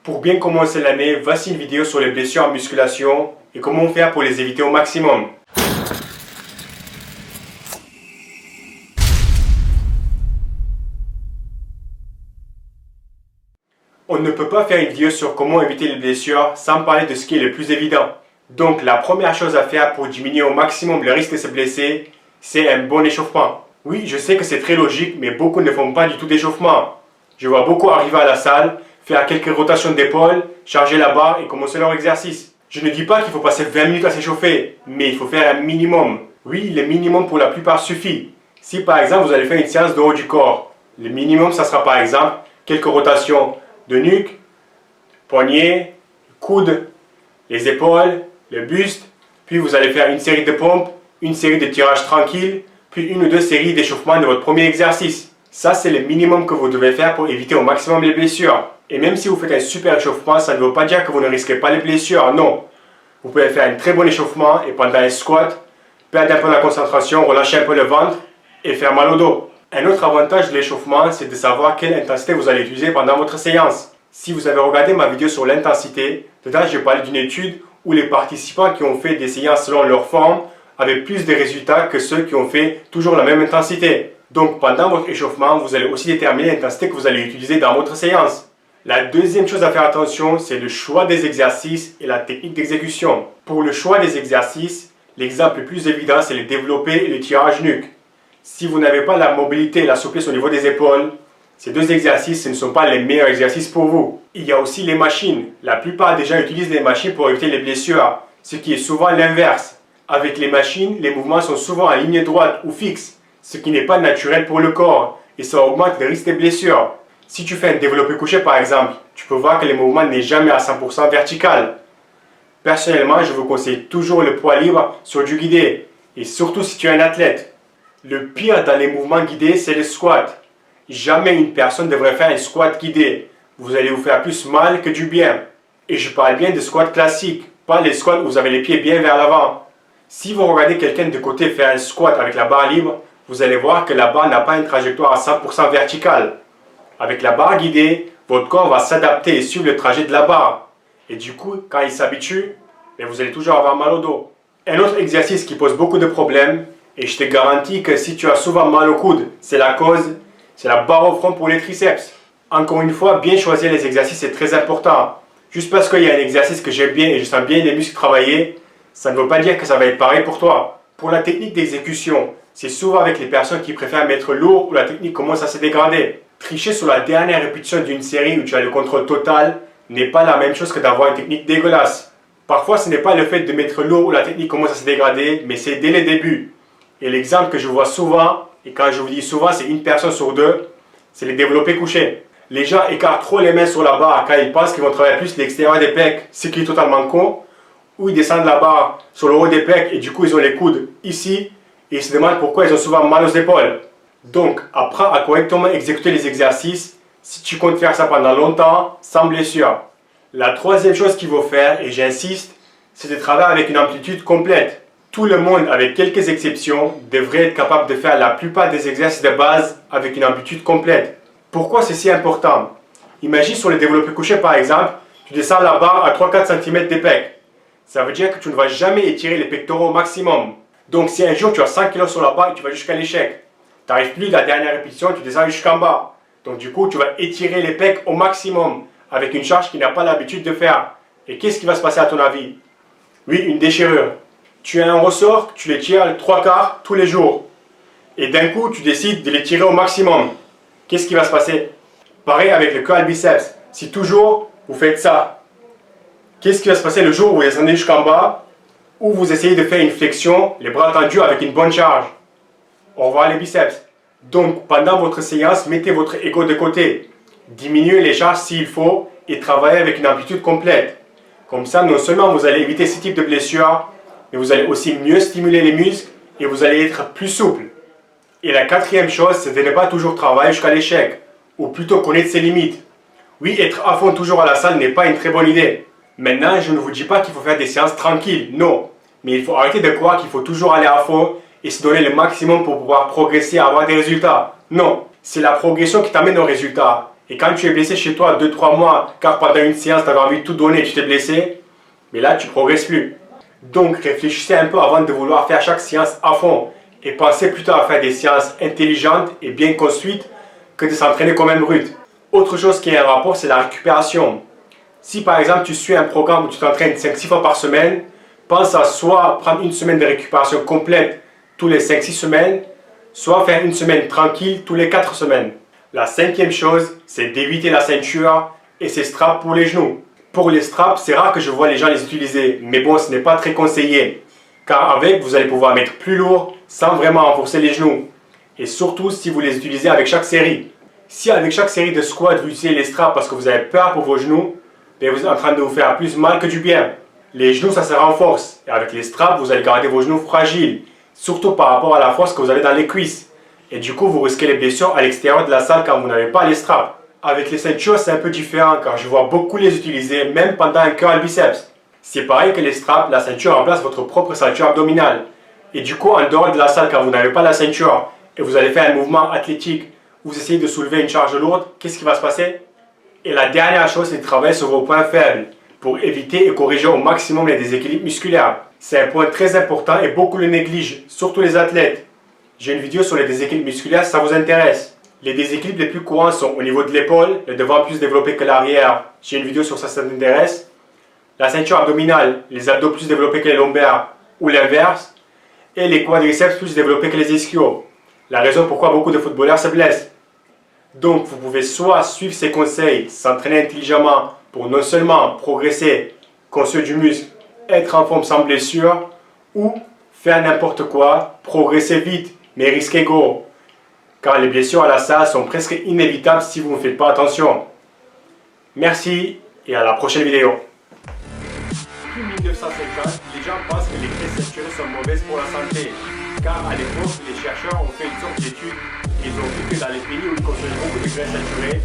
Pour bien commencer l'année, voici une vidéo sur les blessures en musculation et comment faire pour les éviter au maximum. On ne peut pas faire une vidéo sur comment éviter les blessures sans parler de ce qui est le plus évident. Donc la première chose à faire pour diminuer au maximum le risque de se blesser, c'est un bon échauffement. Oui, je sais que c'est très logique, mais beaucoup ne font pas du tout d'échauffement. Je vois beaucoup arriver à la salle, faire quelques rotations d'épaule, charger la barre et commencer leur exercice. Je ne dis pas qu'il faut passer 20 minutes à s'échauffer, mais il faut faire un minimum. Oui, le minimum pour la plupart suffit. Si par exemple vous allez faire une séance de haut du corps, le minimum ça sera par exemple quelques rotations de nuque, poignet, coude, les épaules, le buste, puis vous allez faire une série de pompes, une série de tirages tranquilles, puis une ou deux séries d'échauffement de votre premier exercice. Ça, c'est le minimum que vous devez faire pour éviter au maximum les blessures. Et même si vous faites un super échauffement, ça ne veut pas dire que vous ne risquez pas les blessures, non. Vous pouvez faire un très bon échauffement et pendant un squat, perdre un peu la concentration, relâcher un peu le ventre et faire mal au dos. Un autre avantage de l'échauffement, c'est de savoir quelle intensité vous allez utiliser pendant votre séance. Si vous avez regardé ma vidéo sur l'intensité, dedans j'ai parlé d'une étude où les participants qui ont fait des séances selon leur forme avaient plus de résultats que ceux qui ont fait toujours la même intensité. Donc pendant votre échauffement, vous allez aussi déterminer l'intensité que vous allez utiliser dans votre séance. La deuxième chose à faire attention, c'est le choix des exercices et la technique d'exécution. Pour le choix des exercices, l'exemple le plus évident, c'est le développé et le tirage nuque. Si vous n'avez pas la mobilité et la souplesse au niveau des épaules, ces deux exercices, ce ne sont pas les meilleurs exercices pour vous. Il y a aussi les machines. La plupart des gens utilisent les machines pour éviter les blessures, ce qui est souvent l'inverse. Avec les machines, les mouvements sont souvent en ligne droite ou fixes, ce qui n'est pas naturel pour le corps, et ça augmente le risque de blessures. Si tu fais un développé couché par exemple, tu peux voir que le mouvement n'est jamais à 100% vertical. Personnellement, je vous conseille toujours le poids libre sur du guidé, et surtout si tu es un athlète. Le pire dans les mouvements guidés, c'est le squat. Jamais une personne devrait faire un squat guidé. Vous allez vous faire plus mal que du bien. Et je parle bien de squat classique, pas les squats où vous avez les pieds bien vers l'avant. Si vous regardez quelqu'un de côté faire un squat avec la barre libre, vous allez voir que la barre n'a pas une trajectoire à 100% verticale. Avec la barre guidée, votre corps va s'adapter et suivre le trajet de la barre. Et du coup, quand il s'habitue, vous allez toujours avoir mal au dos. Un autre exercice qui pose beaucoup de problèmes, et je te garantis que si tu as souvent mal au coude, c'est la barre au front pour les triceps. Encore une fois, bien choisir les exercices est très important. Juste parce qu'il y a un exercice que j'aime bien et je sens bien les muscles travailler, ça ne veut pas dire que ça va être pareil pour toi. Pour la technique d'exécution, c'est souvent avec les personnes qui préfèrent mettre lourd où la technique commence à se dégrader. Tricher sur la dernière répétition d'une série où tu as le contrôle total n'est pas la même chose que d'avoir une technique dégueulasse. Parfois, ce n'est pas le fait de mettre lourd où la technique commence à se dégrader, mais c'est dès le début. Et l'exemple que je vois souvent, et quand je vous dis souvent, c'est une personne sur deux, c'est les développés couchés. Les gens écartent trop les mains sur la barre quand ils pensent qu'ils vont travailler plus l'extérieur des pecs, ce qui est totalement con, ou ils descendent la barre sur le haut des pecs et du coup ils ont les coudes ici, et ils se demandent pourquoi ils ont souvent mal aux épaules. Donc, apprends à correctement exécuter les exercices si tu comptes faire ça pendant longtemps, sans blessure. La troisième chose qu'il faut faire, et j'insiste, c'est de travailler avec une amplitude complète. Tout le monde, avec quelques exceptions, devrait être capable de faire la plupart des exercices de base avec une amplitude complète. Pourquoi c'est si important? Imagine sur le développé couché par exemple, tu descends la barre à 3-4 cm des pecs. Ça veut dire que tu ne vas jamais étirer les pectoraux au maximum. Donc si un jour tu as 100 kg sur la barre et tu vas jusqu'à l'échec, tu n'arrives plus à la dernière répétition, tu descends jusqu'en bas. Donc du coup tu vas étirer les pecs au maximum avec une charge qu'il n'a pas l'habitude de faire. Et qu'est-ce qui va se passer à ton avis? Oui, une déchirure. Tu as un ressort, tu les tires les 3/4 tous les jours. Et d'un coup, tu décides de les tirer au maximum. Qu'est-ce qui va se passer? Pareil avec le curl biceps. Si toujours vous faites ça, qu'est-ce qui va se passer le jour où vous descendez jusqu'en bas, ou vous essayez de faire une flexion, les bras tendus avec une bonne charge? Au revoir les biceps. Donc, pendant votre séance, mettez votre ego de côté. Diminuez les charges s'il faut et travaillez avec une amplitude complète. Comme ça, non seulement vous allez éviter ce type de blessures, mais vous allez aussi mieux stimuler les muscles et vous allez être plus souple. Et la quatrième chose, c'est de ne pas toujours travailler jusqu'à l'échec, ou plutôt connaître ses limites. Oui, être à fond toujours à la salle n'est pas une très bonne idée. Maintenant, je ne vous dis pas qu'il faut faire des séances tranquilles, non. Mais il faut arrêter de croire qu'il faut toujours aller à fond et se donner le maximum pour pouvoir progresser et avoir des résultats. Non, c'est la progression qui t'amène aux résultats. Et quand tu es blessé chez toi 2-3 mois, car pendant une séance, tu avais envie de tout donner et tu t'es blessé, mais là, tu ne progresses plus. Donc, réfléchissez un peu avant de vouloir faire chaque séance à fond. Et pensez plutôt à faire des séances intelligentes et bien construites que de s'entraîner comme un brut. Autre chose qui est un rapport, c'est la récupération. Si par exemple tu suis un programme où tu t'entraînes 5-6 fois par semaine, pense à soit prendre une semaine de récupération complète tous les 5-6 semaines, soit faire une semaine tranquille tous les 4 semaines. La cinquième chose, c'est d'éviter la ceinture et ses straps pour les genoux. Pour les straps, c'est rare que je vois les gens les utiliser, mais bon, ce n'est pas très conseillé. Car avec, vous allez pouvoir mettre plus lourd sans vraiment renforcer les genoux. Et surtout si vous les utilisez avec chaque série. Si avec chaque série de squats, vous utilisez les straps parce que vous avez peur pour vos genoux, bien vous êtes en train de vous faire plus mal que du bien. Les genoux, ça se renforce. Et avec les straps, vous allez garder vos genoux fragiles. Surtout par rapport à la force que vous avez dans les cuisses. Et du coup, vous risquez les blessures à l'extérieur de la salle quand vous n'avez pas les straps. Avec les ceintures, c'est un peu différent car je vois beaucoup les utiliser même pendant un curl biceps. C'est pareil que les straps, la ceinture remplace votre propre ceinture abdominale. Et du coup, en dehors de la salle, quand vous n'avez pas la ceinture et vous allez faire un mouvement athlétique, vous essayez de soulever une charge lourde, qu'est-ce qui va se passer? Et la dernière chose, c'est de travailler sur vos points faibles pour éviter et corriger au maximum les déséquilibres musculaires. C'est un point très important et beaucoup le négligent, surtout les athlètes. J'ai une vidéo sur les déséquilibres musculaires si ça vous intéresse. Les déséquilibres les plus courants sont au niveau de l'épaule, le devant plus développé que l'arrière. J'ai une vidéo sur ça si ça t'intéresse. La ceinture abdominale, les abdos plus développés que les lombaires ou l'inverse. Et les quadriceps plus développés que les ischios. La raison pourquoi beaucoup de footballeurs se blessent. Donc vous pouvez soit suivre ces conseils, s'entraîner intelligemment pour non seulement progresser, construire du muscle, être en forme sans blessure, ou faire n'importe quoi, progresser vite, mais risquer gros. Car les blessures à la salle sont presque inévitables si vous ne faites pas attention. Merci et à la prochaine vidéo. Depuis 1950, les gens pensent que les graisses saturées sont mauvaises pour la santé. Car à l'époque, les chercheurs ont fait une sorte d'étude et ils ont vu que dans les pays où ils consommaient beaucoup de graisses saturées,